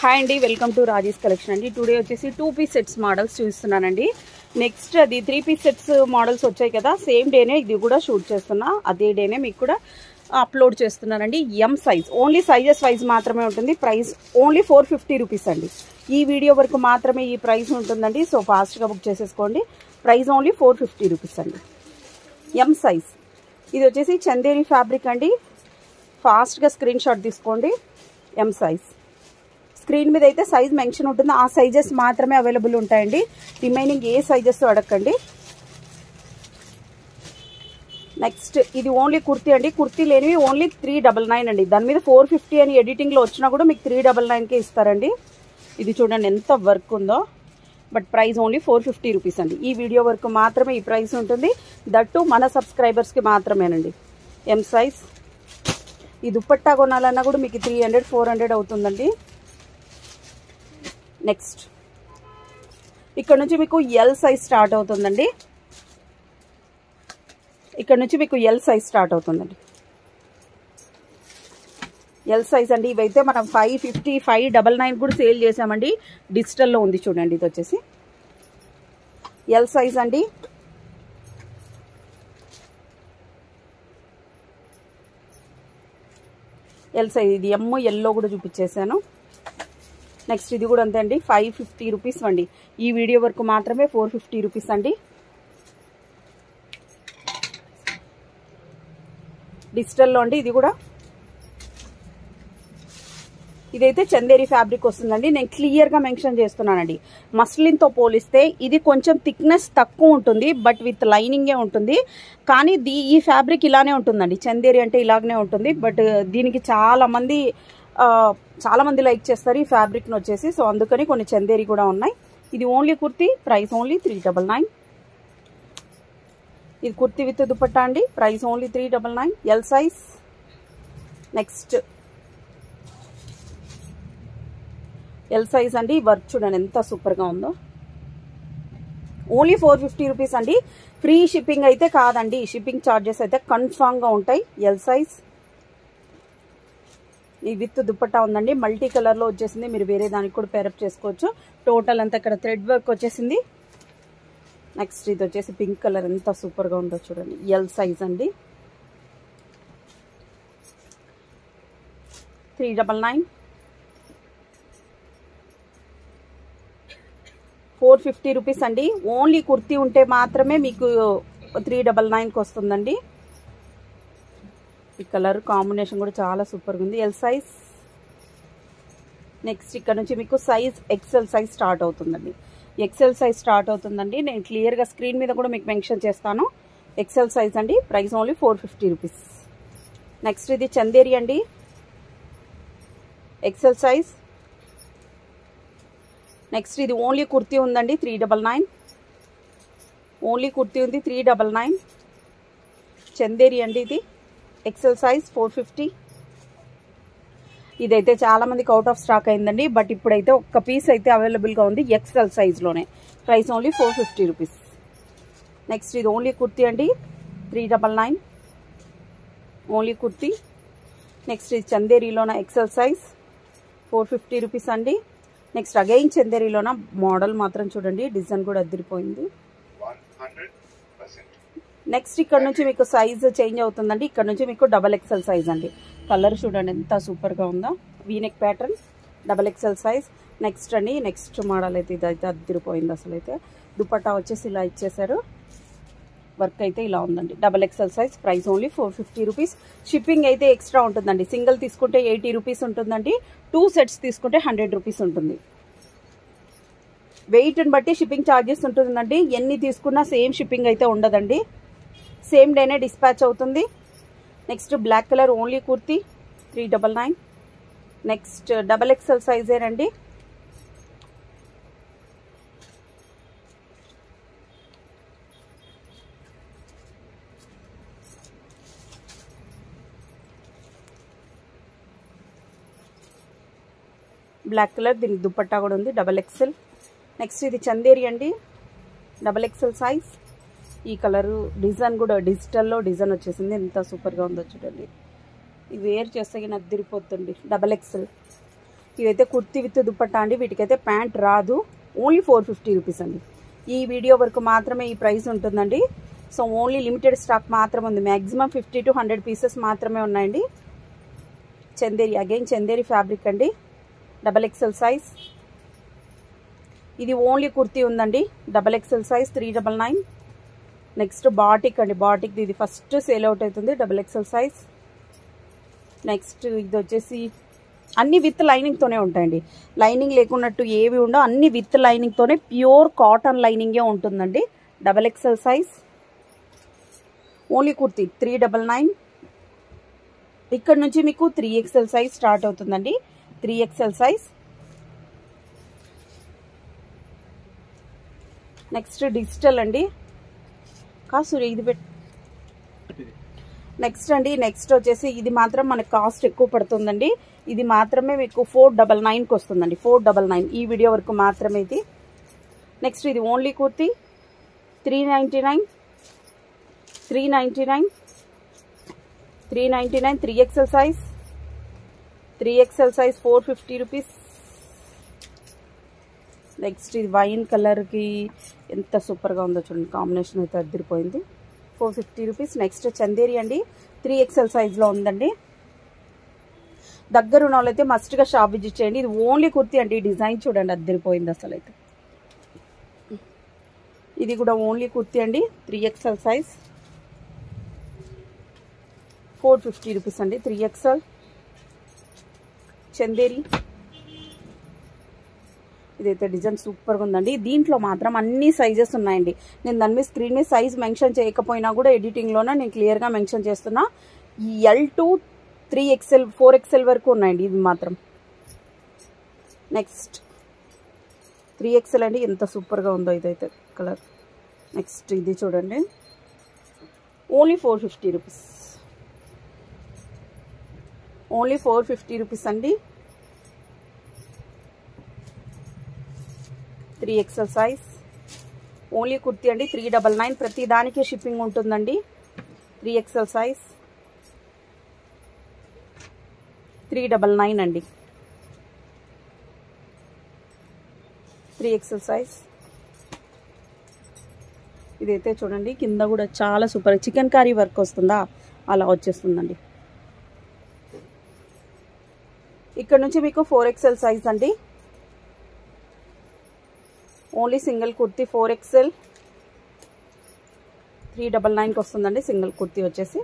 Hi అండి, welcome to Raji's collection అండి. Today వచ్చేసి 2 పీస్ సెట్స్ మోడల్స్ చూస్తున్నానండి. నెక్స్ట్ అది 3 పీస్ సెట్స్ మోడల్స్ వచ్చాయి కదా, సేమ్ డేనే ఇది కూడా షూట్ చేస్తున్నా. అదే డేనే మీకు కూడా అప్లోడ్ చేస్తున్నానండి. M size, only sizes wise మాత్రమే ఉంటుంది. ప్రైస్ ఓన్లీ 450 రూపీస్ అండి. ఈ వీడియో వరకు మాత్రమే ఈ ప్రైస్ ఉంటుందండి. సో ఫాస్ట్గా బుక్ చేసేసుకోండి. ప్రైస్ ఓన్లీ 450 రూపీస్ అండి. ఎం సైజ్, ఇది వచ్చేసి చందేరి ఫ్యాబ్రిక్ అండి. ఫాస్ట్గా స్క్రీన్ షాట్ తీసుకోండి. ఎం సైజ్ స్క్రీన్ మీద అయితే సైజ్ మెన్షన్ ఉంటుంది. ఆ సైజెస్ మాత్రమే అవైలబుల్ ఉంటాయండి. రిమైనింగ్ ఏ సైజెస్ అడగండి. నెక్స్ట్ ఇది ఓన్లీ కుర్తీ అండి. కుర్తీ లేనివి ఓన్లీ 399 అండి. దాని మీద 450 అని ఎడిటింగ్లో వచ్చినా కూడా మీకు 399కే ఇస్తారండి. ఇది చూడండి ఎంత వర్క్ ఉందో. బట్ ప్రైస్ ఓన్లీ 450 రూపీస్ అండి. ఈ వీడియో వరకు మాత్రమే ఈ ప్రైస్ ఉంటుంది. దట్టు మన సబ్స్క్రైబర్స్కి మాత్రమేనండి. ఎం సైజ్, ఈ దుపట్టా కొనాలన్నా కూడా మీకు 300 400 అవుతుందండి. నెక్స్ట్ ఇక్కడ నుంచి మీకు ఎల్ సైజ్ స్టార్ట్ అవుతుందండి. ఇక్కడ నుంచి మీకు ఎల్ సైజ్ స్టార్ట్ అవుతుందండి. ఎల్ సైజ్ అండి. ఇవైతే మనం 550 599 కూడా సేల్ చేసామండి. డిజిటల్లో ఉంది చూడండి. ఇది వచ్చేసి ఎల్ సైజ్ అండి. ఎల్ సైజ్, ఇది ఎమ్ ఎల్లో కూడా చూపించేసాను. నెక్స్ట్ ఇది కూడా అంతే అండి. 550 రూపీస్ అండి. ఈ వీడియో వరకు మాత్రమే 450 రూపీస్ అండి. డిజిటల్లో అండి. ఇది కూడా ఇదైతే చందేరి ఫ్యాబ్రిక్ వస్తుందండి. నేను క్లియర్గా మెన్షన్ చేస్తున్నానండి. మస్లిన్తో పోలిస్తే ఇది కొంచెం థిక్నెస్ తక్కువ ఉంటుంది. బట్ విత్ లైనింగే ఉంటుంది. కానీ ఈ ఫ్యాబ్రిక్ ఇలానే ఉంటుందండి. చందేరి అంటే ఇలాగనే ఉంటుంది. బట్ దీనికి చాలా మంది లైక్ చేస్తారు ఈ ఫ్యాబ్రిక్ని వచ్చేసి. సో అందుకని కొన్ని చందేరి కూడా ఉన్నాయి. ఇది ఓన్లీ కుర్తీ, ప్రైస్ ఓన్లీ 399. ఇది కుర్తీ విత్ దుపట్టా అండి. Price only 399. L size. Next L size అండి. వర్క్ చూడండి ఎంత సూపర్గా ఉందో. ఓన్లీ 450 రూపీస్ అండి. ఫ్రీ షిప్పింగ్ అయితే కాదండి. షిప్పింగ్ ఛార్జెస్ అయితే కన్ఫామ్గా ఉంటాయి. ఎల్ సైజ్, ఈ విత్ దుపట్టా ఉందండి. మల్టీ కలర్లో వచ్చేసింది. మీరు వేరే దానికి కూడా పేరప్ చేసుకోవచ్చు. టోటల్ అంతా ఇక్కడ థ్రెడ్ వర్క్ వచ్చేసింది. నెక్స్ట్ ఇది వచ్చేసి పింక్ కలర్ ఎంత సూపర్గా ఉందో చూడండి. ఎల్ సైజ్ అండి. 399. 450 రూపీస్ అండి. ఓన్లీ కుర్తీ ఉంటే మాత్రమే మీకు 399కి వస్తుందండి. ఈ కలర్ కాంబినేషన్ కూడా చాలా సూపర్గా ఉంది. L size. నెక్స్ట్ ఇక్కడ నుంచి మీకు సైజ్ ఎక్సెల్ సైజ్ స్టార్ట్ అవుతుందండి. ఎక్సెల్ సైజ్ స్టార్ట్ అవుతుందండి. నేను క్లియర్గా స్క్రీన్ మీద కూడా మీకు మెన్షన్ చేస్తాను. ఎక్సెల్ సైజ్ అండి. Price only 450 rupees. నెక్స్ట్ ఇది చందేరి అండి. XL size. నెక్స్ట్ ఇది ఓన్లీ కుర్తీ ఉందండి. 399. ఓన్లీ కుర్తీ ఉంది. 399. చందేరి అండి. ఇది ఎక్సెల్ సైజ్ 450. ఇదైతే చాలా మందికి అవుట్ ఆఫ్ స్టాక్ అయిందండి. బట్ ఇప్పుడైతే ఒక్క పీస్ అయితే అవైలబుల్గా ఉంది ఎక్సెల్ సైజ్లోనే. Price only 450 rupees. నెక్స్ట్ ఇది ఓన్లీ కుర్తీ అండి. 399. ఓన్లీ కుర్తీ. నెక్స్ట్ ఇది చందేరిలోన ఎక్సెల్ సైజ్ 450 రూపీస్ అండి. నెక్స్ట్ అగైన్ చందేరిలోన మోడల్ మాత్రం చూడండి. డిజైన్ కూడా అదిరిపోయింది. నెక్స్ట్ ఇక్కడ నుంచి మీకు సైజ్ చేంజ్ అవుతుందండి. ఇక్కడ నుంచి మీకు డబల్ ఎక్సెల్ సైజ్ అండి. కలర్ చూడండి ఎంత సూపర్గా ఉందో. V neck pattern, double XL size. Next అండి, నెక్స్ట్ మోడల్ అయితే ఇదైతే అదిరిపోయింది అసలు. అయితే దుపట్టా వచ్చేసి ఇలా ఇచ్చేసారు. వర్క్ అయితే ఇలా ఉందండి. Double XL size. Price only 450 rupees. Shipping అయితే ఎక్స్ట్రా ఉంటుందండి. సింగిల్ తీసుకుంటే 80 రూపీస్ ఉంటుందండి. 2 సెట్స్ తీసుకుంటే 100 రూపీస్ ఉంటుంది. వెయిట్ని బట్టి షిప్పింగ్ ఛార్జెస్ ఉంటుందండి. ఎన్ని తీసుకున్నా సేమ్ షిప్పింగ్ అయితే ఉండదండి. సేమ్ డేనే డిస్పాచ్ అవుతుంది. Next black colour only kurti 399. Next double XL సైజేనండి. బ్లాక్ కలర్, దీనికి దుపట్టా కూడా ఉంది. Double XL. నెక్స్ట్ ఇది చందేరి అండి. Double XL size. ఈ కలరు డిజైన్ కూడా డిజిటల్లో డిజైన్ వచ్చేసింది. ఎంత సూపర్గా ఉందో చూడండి. వేర్ చేస్తే అదిరిపోతుంది. Double XL. ఇదైతే కుర్తీ విత్ దుపట్టా అండి. వీటికైతే ప్యాంట్ రాదు. ఓన్లీ 450 రూపీస్ అండి. ఈ వీడియో వరకు మాత్రమే ఈ ప్రైస్ ఉంటుందండి. సో ఓన్లీ లిమిటెడ్ స్టాక్ మాత్రమే ఉంది. మ్యాక్సిమం 50 to 100 పీసెస్ మాత్రమే ఉన్నాయండి. చందేరి, అగైన్ చందేరి ఫ్యాబ్రిక్ అండి. XXL size. ఇది ఓన్లీ కుర్తీ ఉందండి. XXL size 399. నెక్స్ట్ బాటిక్ అండి. బాటిక్ ఇది ఫస్ట్ సేల్ అవుట్ అవుతుంది. XXL size. నెక్స్ట్ ఇది వచ్చేసి అన్ని విత్ లైనింగ్తోనే ఉంటాయండి. లైనింగ్ లేకున్నట్టు ఏవి ఉండవు. అన్ని విత్ లైనింగ్తోనే ప్యూర్ కాటన్ లైనింగే ఉంటుందండి. XXL size. ఓన్లీ కుర్తీ 399. ఇక్కడ నుంచి మీకు 3XL సైజ్ స్టార్ట్ అవుతుందండి. 3XL size. నెక్స్ట్ డిజిటల్ అండి. కాసు ఇది నెక్స్ట్ అండి. నెక్స్ట్ వచ్చేసి ఇది మాత్రం మనకు కాస్ట్ ఎక్కువ పడుతుందండి. ఇది మాత్రమే మీకు 499కి వస్తుందండి. 499 ఈ వీడియో వరకు మాత్రమే ఇది. నెక్స్ట్ ఇది only kurti 399. 3XL size. 3XL size 450 rupees. Next ఇది వైన్ కలర్కి ఎంత సూపర్గా ఉందో చూడండి. కాంబినేషన్ అయితే అదిరిపోయింది. 450 రూపీస్. నెక్స్ట్ చందేరి అండి. 3XL సైజ్లో ఉందండి. దగ్గర ఉన్న వాళ్ళైతే మస్ట్గా షాప్ విజిట్ చేయండి. ఇది ఓన్లీ కుర్తీ అండి. డిజైన్ చూడండి అదిరిపోయింది అసలు అయితే. ఇది కూడా ఓన్లీ కుర్తీ అండి. 3XL సైజ్ 450 రూపీస్ అండి. 3XL చందేరి. ఇదైతే డిజైన్ సూపర్గా ఉందండి. దీంట్లో మాత్రం అన్ని సైజెస్ ఉన్నాయండి. నేను దాని మీద స్క్రీన్ మీద సైజ్ మెన్షన్ చేయకపోయినా కూడా ఎడిటింగ్లోనే నేను క్లియర్గా మెన్షన్ చేస్తున్నా. ఈ L to 3XL 4XL వరకు ఉన్నాయండి. ఇది మాత్రం నెక్స్ట్ 3XL అండి. ఎంత సూపర్గా ఉందో ఇదైతే కలర్. నెక్స్ట్ ఇది చూడండి. Only 450 rupees. ఓన్లీ 450 రూపీస్ అండి. 3XL size. ఓన్లీ కుర్తీ అండి. 399. ప్రతి దానికి షిప్పింగ్ ఉంటుందండి. 3XL సైజ్ 399 అండి. 3XL size. ఇదైతే చూడండి కింద కూడా చాలా సూపర్ చికెన్ కర్రీ వర్క్ వస్తుందా అలా వచ్చేస్తుందండి. ఇక్కడ నుంచి మీకు 4XL సైజ్ అండి. ఓన్లీ సింగిల్ కుర్తీ 4XL 399కి వస్తుందండి. సింగిల్ కుర్తీ వచ్చేసి